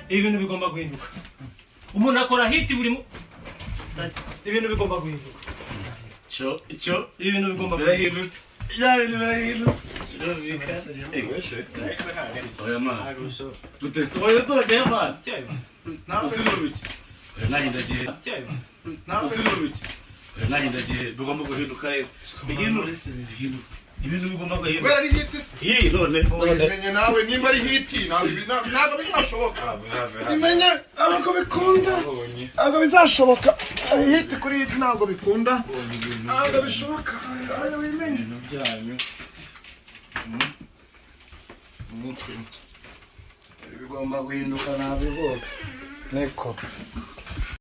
Ibintu bigomba guhinduka. Umuntu akora hit buri ibintu bigomba guhinduka. Ibintu bigomba guhinduka. Ya bintu birahindutse. Oya man. Tutese oya so man. Usiruruki. Nahindagiye. Usiruruki. Nahindagiye bigomba guhinduka rero. Ibintu bigomba guhinduka. Wera ari hit se? None. Menye nawe nimba ari hit ntabwo bizashoboka. Imenye abako bikunda. Ntabwo bizashoboka. Hit kuri hit ntabwo bikunda. Ntabwo bishoboka. Ayo bimenye. Byanyu. Bigomba guhinduka nabibona. Neko.